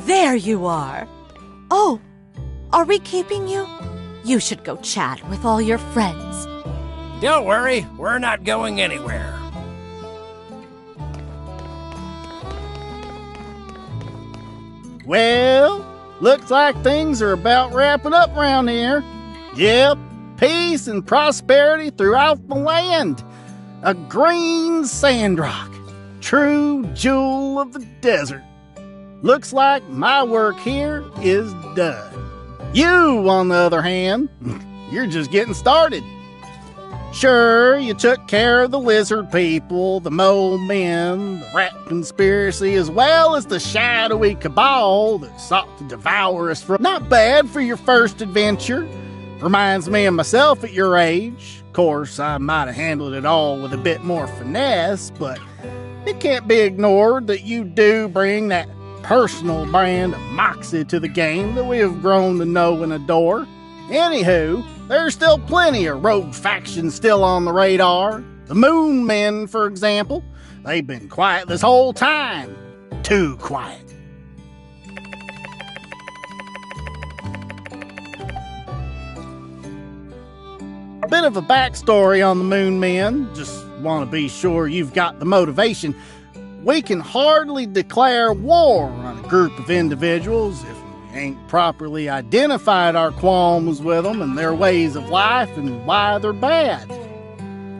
there you are. Oh, are we keeping you? You should go chat with all your friends. Don't worry, we're not going anywhere. Well, looks like things are about wrapping up around here. Yep, peace and prosperity throughout the land. A green Sandrock, true jewel of the desert. Looks like my work here is done. You, on the other hand, you're just getting started. Sure, you took care of the lizard people, the mole men, the rat conspiracy, as well as the shadowy cabal that sought to devour us. Not bad for your first adventure. Reminds me of myself at your age. Of course, I might have handled it all with a bit more finesse, but it can't be ignored that you do bring that personal brand of moxie to the game that we have grown to know and adore. Anywho, there's still plenty of rogue factions still on the radar. The Moon Men, for example. They've been quiet this whole time. Too quiet. A bit of a backstory on the Moon Men. Just want to be sure you've got the motivation. We can hardly declare war on a group of individuals if we ain't properly identified our qualms with them and their ways of life and why they're bad.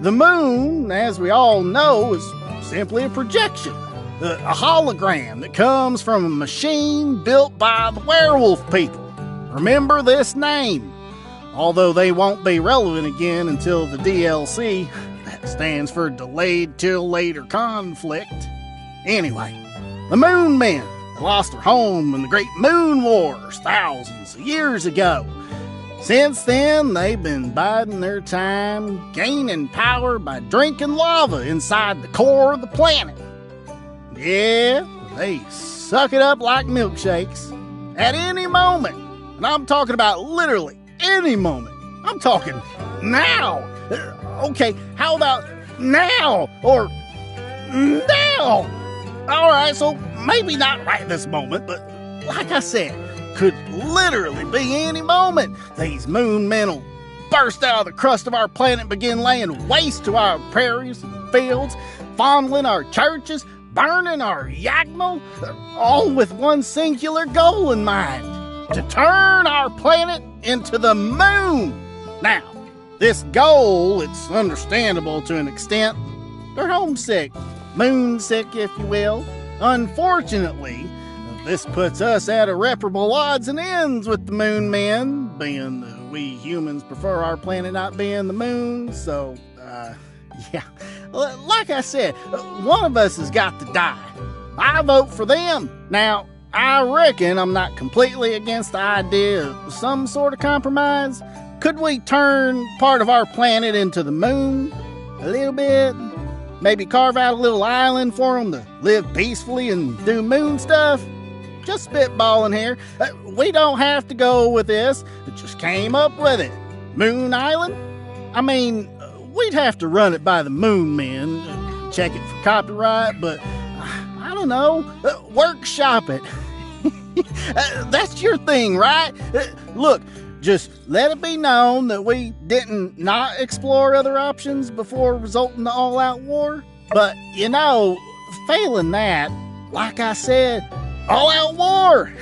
The moon, as we all know, is simply a projection, a hologram that comes from a machine built by the werewolf people. Remember this name, although they won't be relevant again until the DLC. That stands for Delayed Till Later Conflict. Anyway, the Moon Men lost their home in the Great Moon Wars thousands of years ago. Since then, they've been biding their time, gaining power by drinking lava inside the core of the planet. Yeah, they suck it up like milkshakes at any moment. And I'm talking about literally any moment. I'm talking now. Okay, how about now? Or now? All right, so maybe not right this moment, but like I said, could literally be any moment. These Moon Men will burst out of the crust of our planet and begin laying waste to our prairies and fields, fondling our churches, burning our Yagmo, all with one singular goal in mind: to turn our planet into the moon. Now, this goal, it's understandable to an extent. They're homesick. Moonsick, if you will. Unfortunately, this puts us at irreparable odds and ends with the Moon Men, being that we humans prefer our planet not being the moon, so, yeah. Like I said, one of us has got to die. I vote for them. Now, I reckon I'm not completely against the idea of some sort of compromise. Could we turn part of our planet into the moon? A little bit? Maybe carve out a little island for them to live peacefully and do moon stuff? Just spitballing here. We don't have to go with this. It just came up with it. Moon Island? I mean, we'd have to run it by the Moon Men, check it for copyright, but I don't know. Workshop it. That's your thing, right? Look, just let it be known that we didn't not explore other options before resulting in all-out war. But, you know, failing that, like I said, all-out war.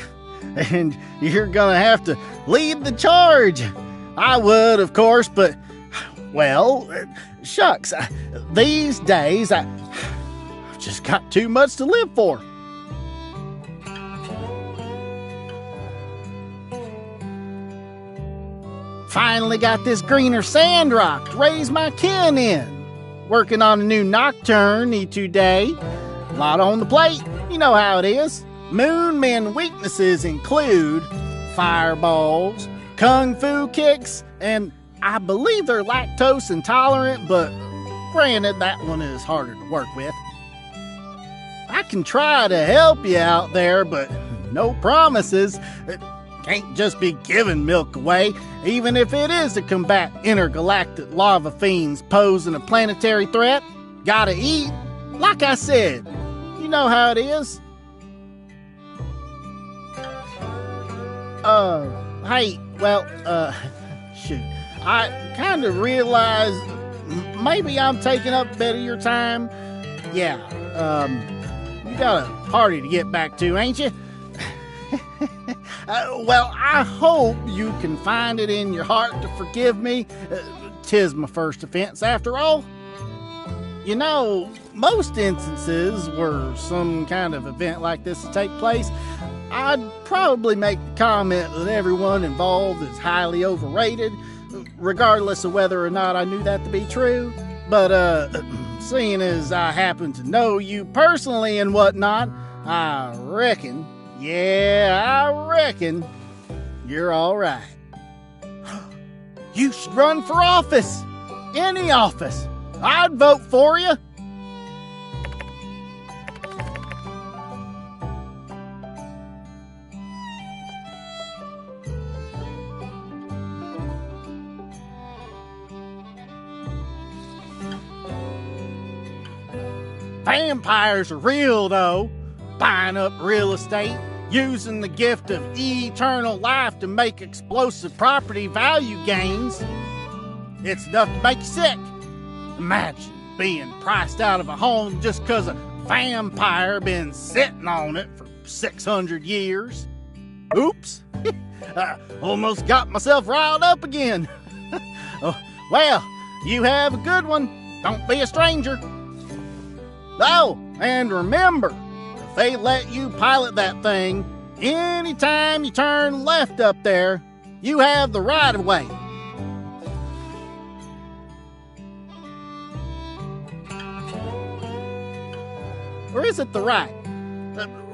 And you're gonna have to lead the charge. I would, of course, but, well, shucks, these days, I've just got too much to live for. Finally got this greener Sandrock to raise my kin in. Working on a new nocturne today. A lot on the plate, you know how it is. Moon Men weaknesses include fireballs, kung fu kicks, and I believe they're lactose intolerant, but granted that one is harder to work with. I can try to help you out there, but no promises. Can't just be giving milk away, even if it is to combat intergalactic lava fiends posing a planetary threat. Gotta eat. Like I said, you know how it is. Hey, well, shoot. I kind of realized maybe I'm taking up a bit of your time. Yeah, you got a party to get back to, ain't you? Well, I hope you can find it in your heart to forgive me. 'Tis my first offense, after all. You know, most instances where some kind of event like this would take place, I'd probably make the comment that everyone involved is highly overrated, regardless of whether or not I knew that to be true. But, seeing as I happen to know you personally and whatnot, I reckon you're all right. You should run for office. Any office. I'd vote for you. Vampires are real, though. Buying up real estate, using the gift of eternal life to make explosive property value gains. It's enough to make you sick. Imagine being priced out of a home just because a vampire been sitting on it for 600 years. Oops. I almost got myself riled up again. Oh, well, you have a good one. Don't be a stranger. Oh, and remember, if they let you pilot that thing, anytime you turn left up there, you have the right of way. Or is it the right?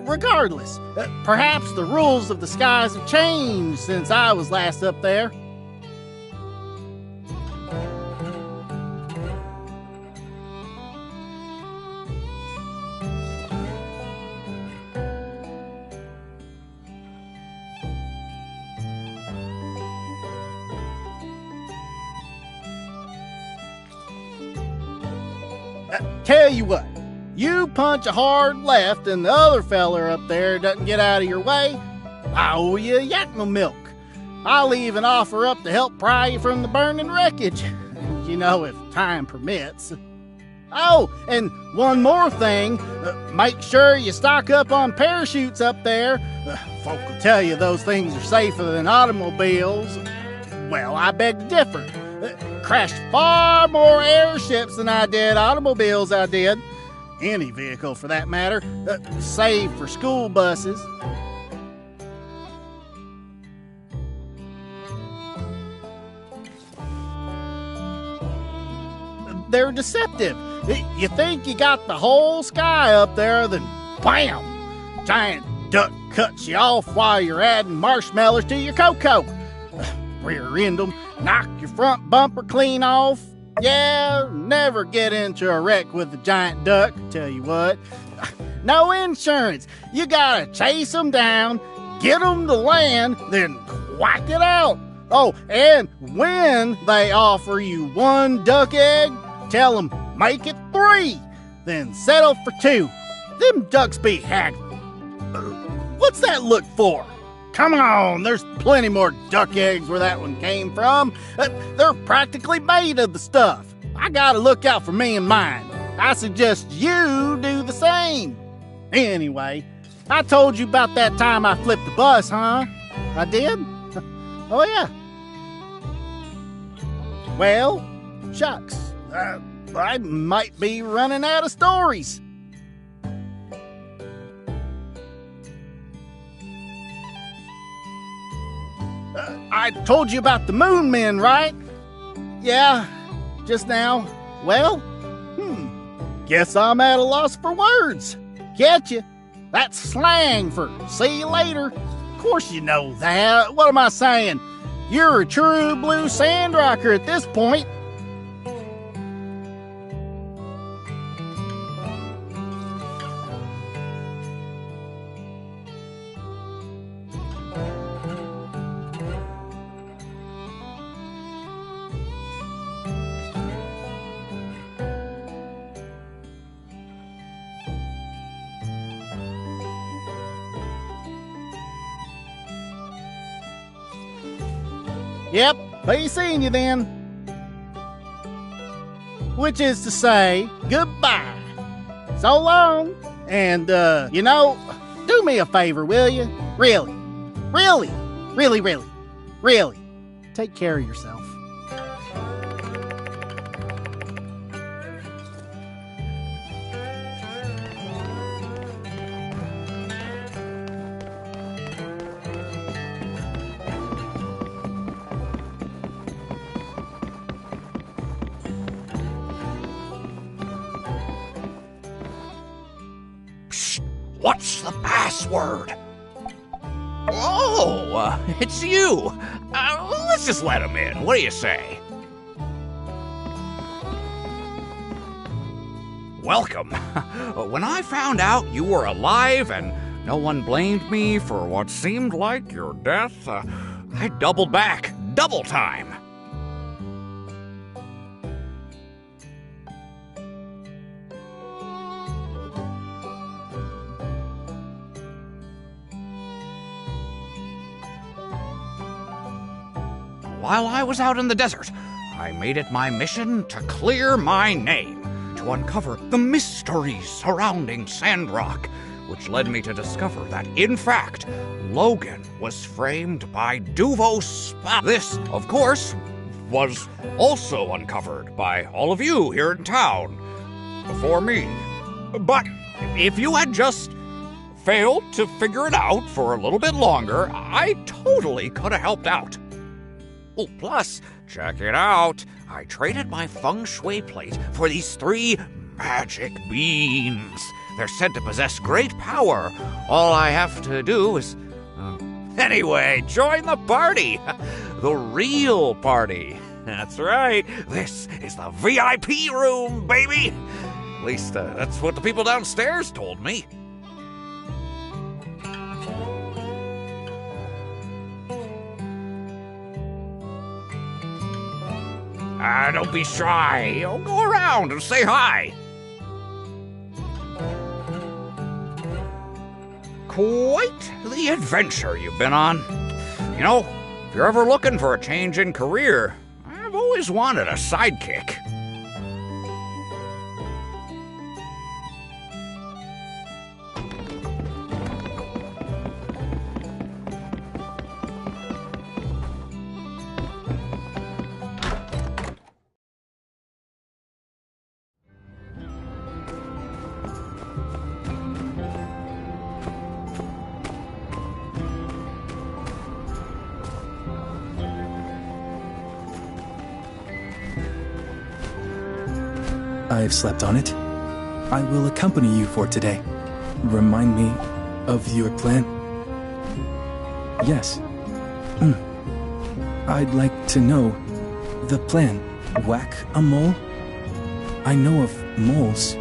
Regardless, perhaps the rules of the skies have changed since I was last up there. Tell you what, you punch a hard left and the other feller up there doesn't get out of your way, I owe you yakma milk. I'll even offer up to help pry you from the burning wreckage. You know, if time permits. Oh, and one more thing. Make sure you stock up on parachutes up there. Folk will tell you those things are safer than automobiles. Well, I beg to differ. Crashed far more airships than I did automobiles I did. Any vehicle for that matter. Save for school buses. They're deceptive. You think you got the whole sky up there, then bam! Giant duck cuts you off while you're adding marshmallows to your cocoa. Rear end them, knock your front bumper clean off. Yeah, never get into a wreck with a giant duck, tell you what. No insurance. You gotta chase them down, get them to land, then whack it out. Oh, and when they offer you one duck egg, tell them make it 3, then settle for 2. Them ducks be haggling. What's that look for? Come on, there's plenty more duck eggs where that one came from. They're practically made of the stuff. I gotta look out for me and mine. I suggest you do the same. Anyway, I told you about that time I flipped the bus, huh? I did? Oh, yeah. Well, shucks. I might be running out of stories. I told you about the moon men, right? Yeah, just now. Well, guess I'm at a loss for words. Catch you. That's slang for see you later. Of course you know that. What am I saying? You're a true blue Sandrocker at this point. Yep, be seeing you then. Which is to say, goodbye. So long. And, do me a favor, will you? Really. Take care of yourself. What's the password? Oh, it's you. Let's just let him in. What do you say? Welcome. When I found out you were alive and no one blamed me for what seemed like your death, I doubled back. Double time. While I was out in the desert, I made it my mission to clear my name, to uncover the mysteries surrounding Sandrock, which led me to discover that, in fact, Logan was framed by Duvo's spell. This, of course, was also uncovered by all of you here in town, before me. But if you had just failed to figure it out for a little bit longer, I totally could have helped out. Oh, plus, check it out. I traded my feng shui plate for these 3 magic beans. They're said to possess great power. All I have to do is... Anyway, join the party. The real party. That's right. This is the VIP room, baby. At least, that's what the people downstairs told me. Don't be shy. Go around and say hi. Quite the adventure you've been on. You know, if you're ever looking for a change in career, I've always wanted a sidekick. I've slept on it. I will accompany you for today. Remind me of your plan? Yes. I'd like to know the plan. Whack a mole? I know of moles.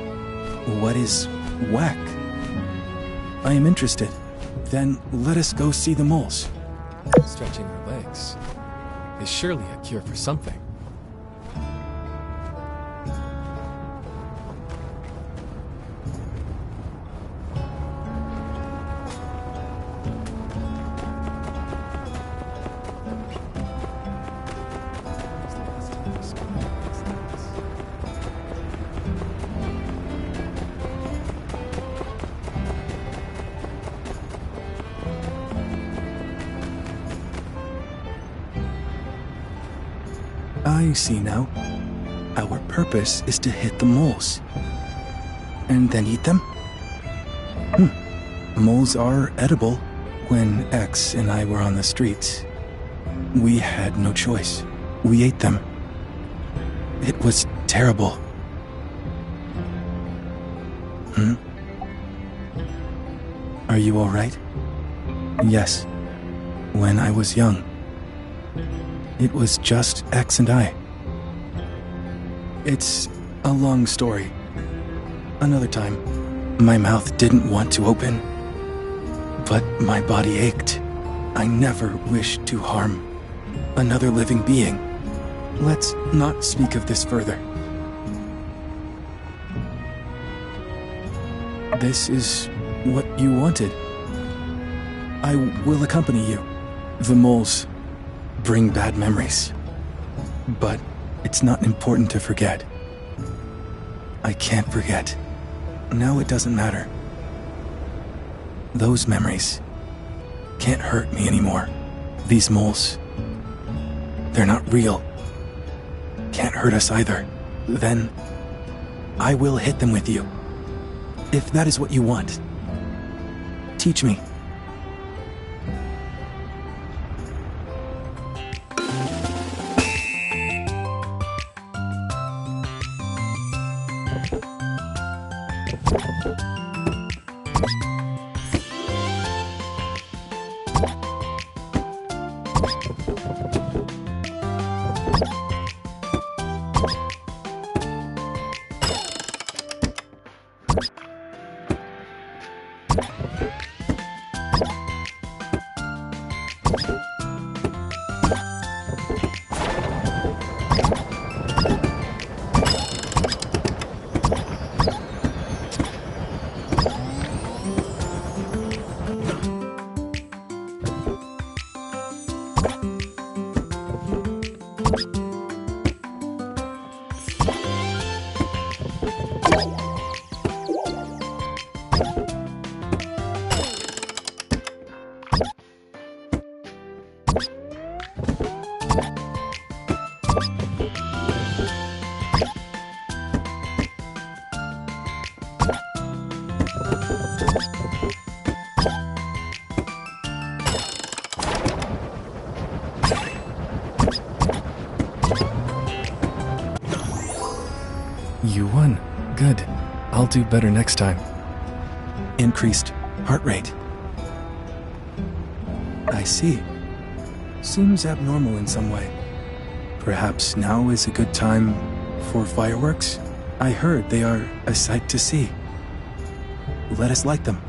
What is whack? I am interested. Then let us go see the moles. Stretching her legs is surely a cure for something. I see now. Our purpose is to hit the moles. And then eat them? Moles are edible. When X and I were on the streets, we had no choice. We ate them. It was terrible. Are you all right? Yes. When I was young. It was just X and I. It's a long story. Another time, my mouth didn't want to open, but my body ached. I never wished to harm another living being. Let's not speak of this further. This is what you wanted. I will accompany you. The moles bring bad memories. But it's not important to forget. I can't forget. Now it doesn't matter. Those memories can't hurt me anymore. These moles, they're not real. Can't hurt us either. Then I will hit them with you. If that is what you want. Teach me. You won. Good. I'll do better next time. Increased heart rate. I see. Seems abnormal in some way. Perhaps now is a good time for fireworks? I heard they are a sight to see. Let us light them.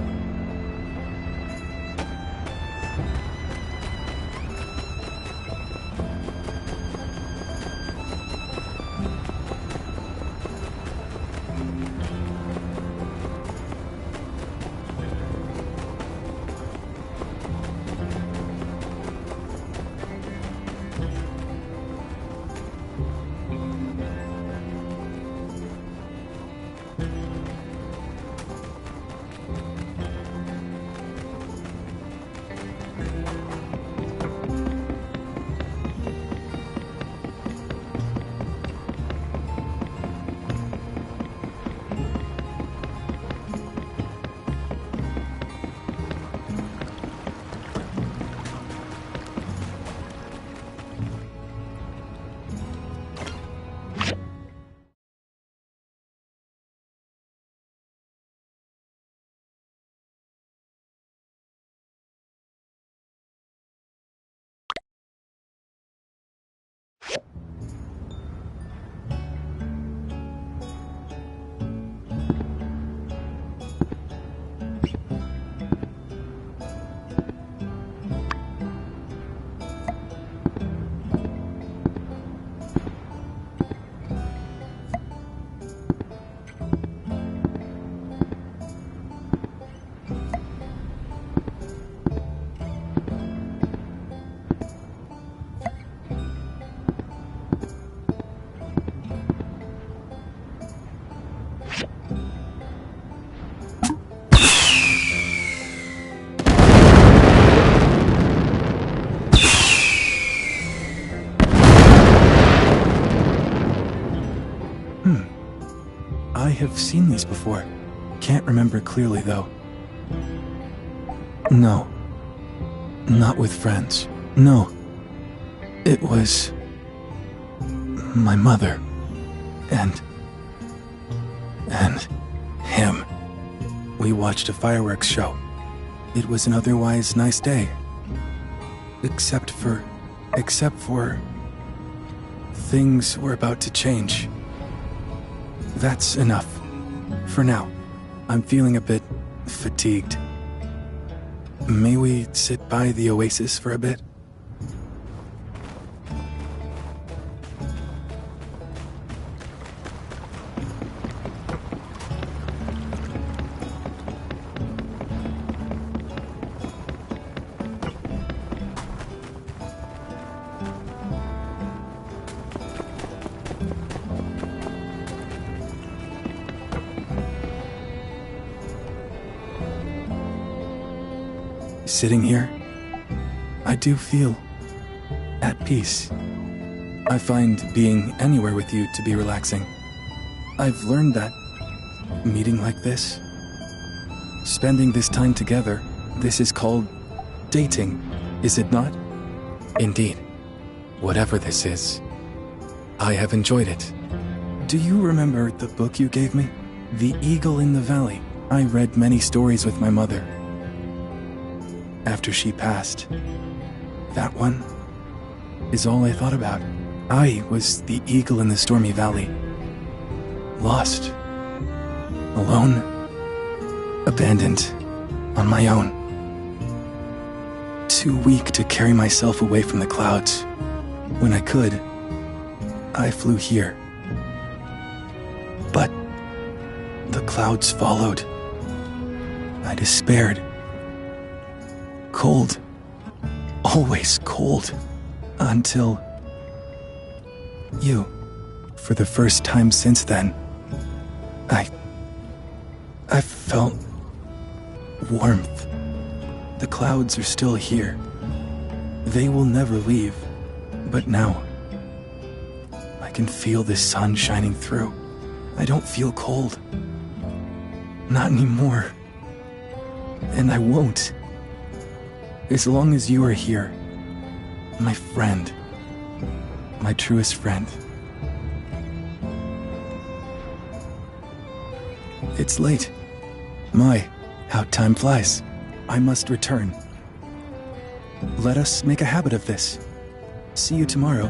I have seen these before. Can't remember clearly, though. No. Not with friends. No. It was my mother. And him. We watched a fireworks show. It was an otherwise nice day. Except for... things were about to change. That's enough. For now. I'm feeling a bit fatigued. May we sit by the oasis for a bit? Sitting here, I do feel at peace. I find being anywhere with you to be relaxing. I've learned that meeting like this, spending this time together, this is called dating, is it not? Indeed. Whatever this is, I have enjoyed it. Do you remember the book you gave me? The Eagle in the Valley. I read many stories with my mother. After she passed, that one is all I thought about. I was the eagle in the stormy valley. Lost. Alone. Abandoned. On my own. Too weak to carry myself away from the clouds. When I could, I flew here. But the clouds followed. I despaired. Cold. Always cold. Until you. For the first time since then, I felt warmth. The clouds are still here. They will never leave. But now, I can feel the sun shining through. I don't feel cold. Not anymore. And I won't. As long as you are here, my friend, my truest friend. It's late. My, how time flies. I must return. Let us make a habit of this. See you tomorrow.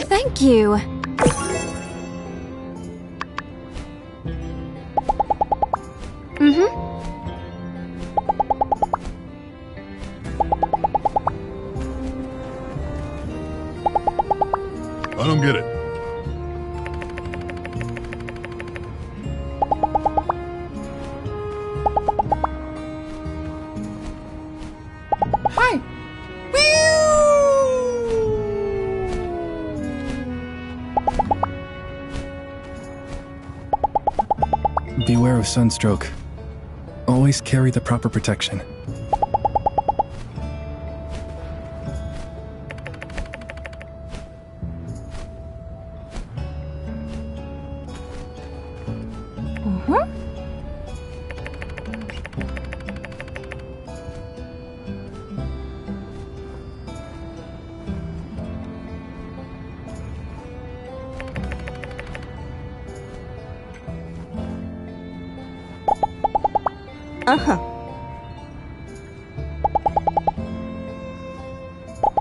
Thank you. I don't get it. Hi! Beware of sunstroke. Always carry the proper protection.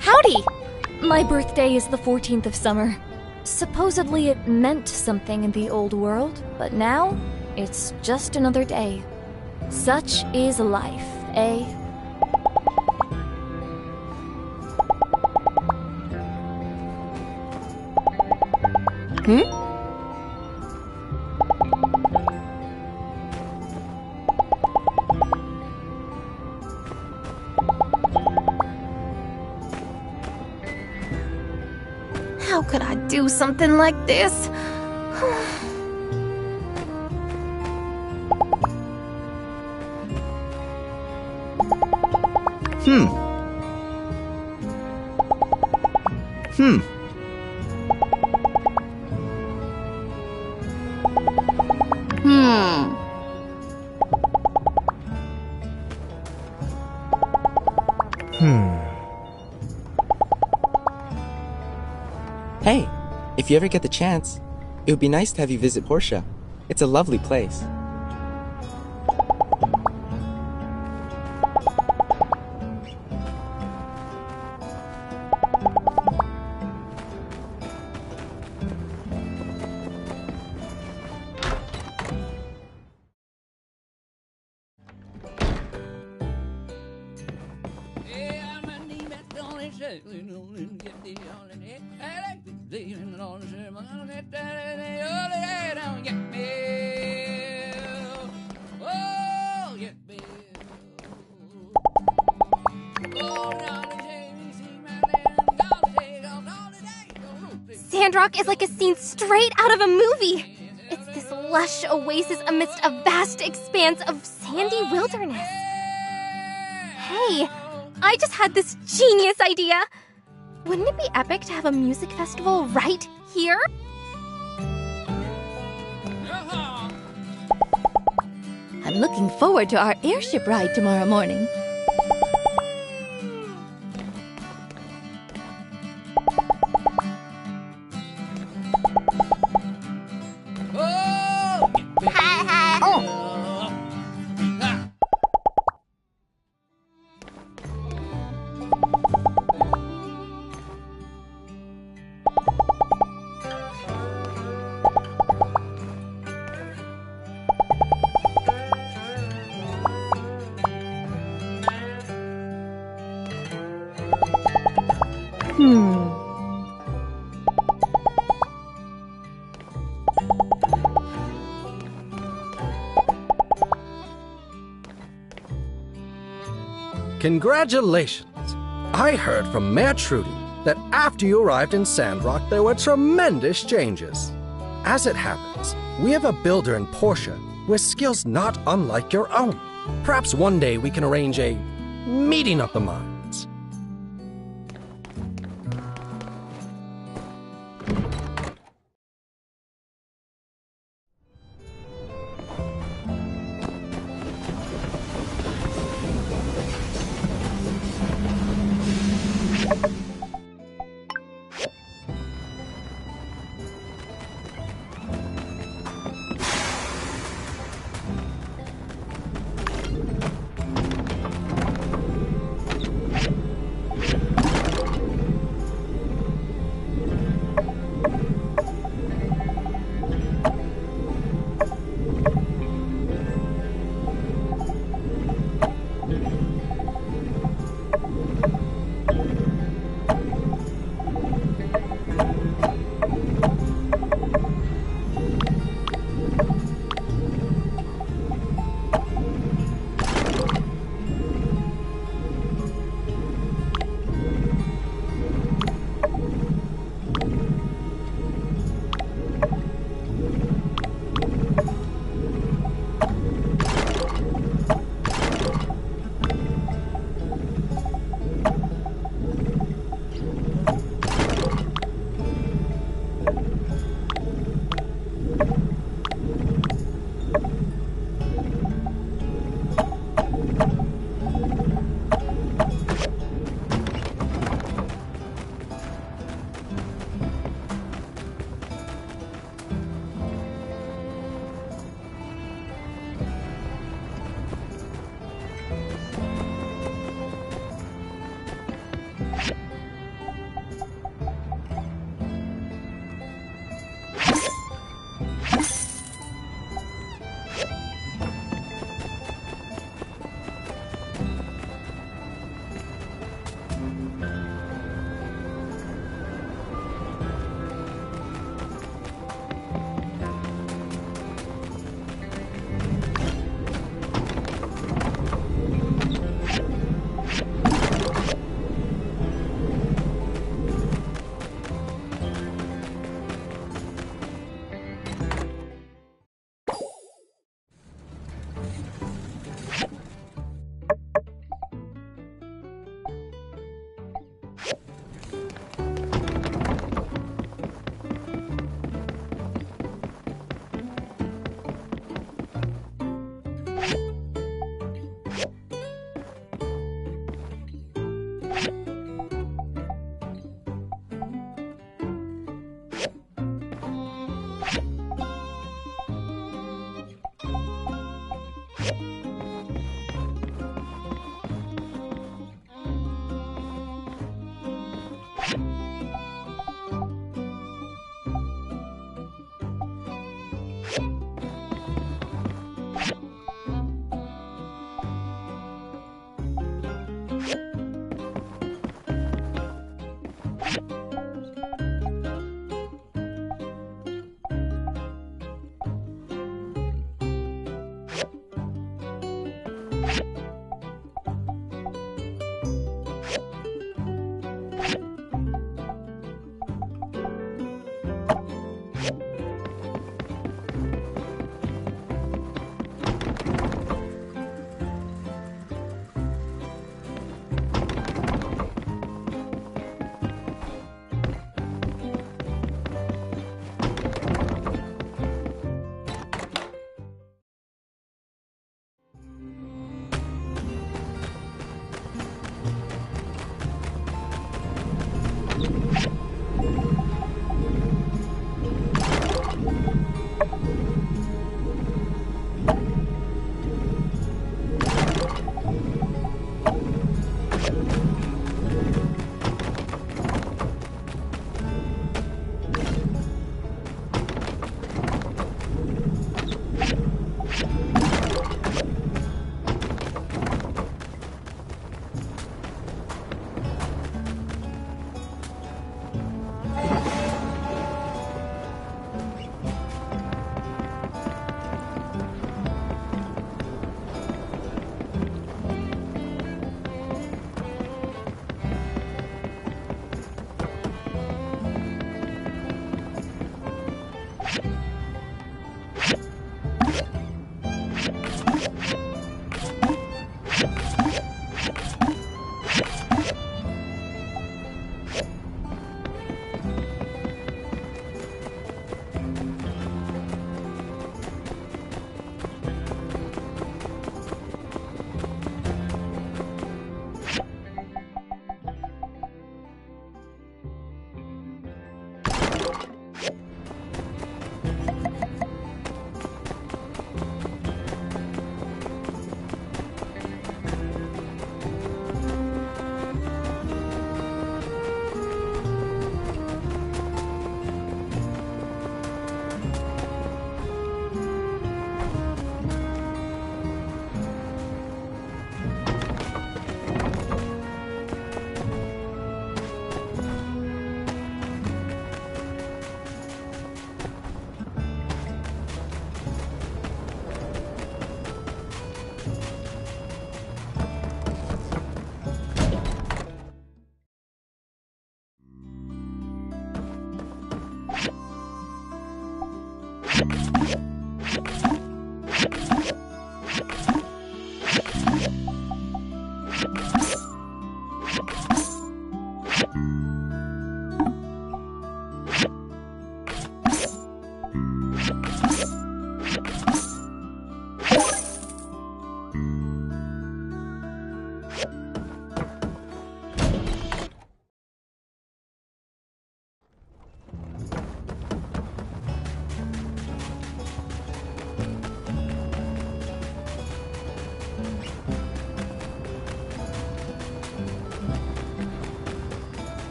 Howdy! My birthday is the 14th of summer. Supposedly it meant something in the old world, but now it's just another day. Such is life, eh? How could I do something like this? Hey, if you ever get the chance, it would be nice to have you visit Portia. It's a lovely place. Sandrock is like a scene straight out of a movie. It's this lush oasis amidst a vast expanse of sandy wilderness. Hey, I just had this genius idea. Wouldn't it be epic to have a music festival right here? I'm looking forward to our airship ride tomorrow morning. Congratulations! I heard from Mayor Trudy that after you arrived in Sandrock, there were tremendous changes. As it happens, we have a builder in Portia with skills not unlike your own. Perhaps one day we can arrange a meeting of the minds.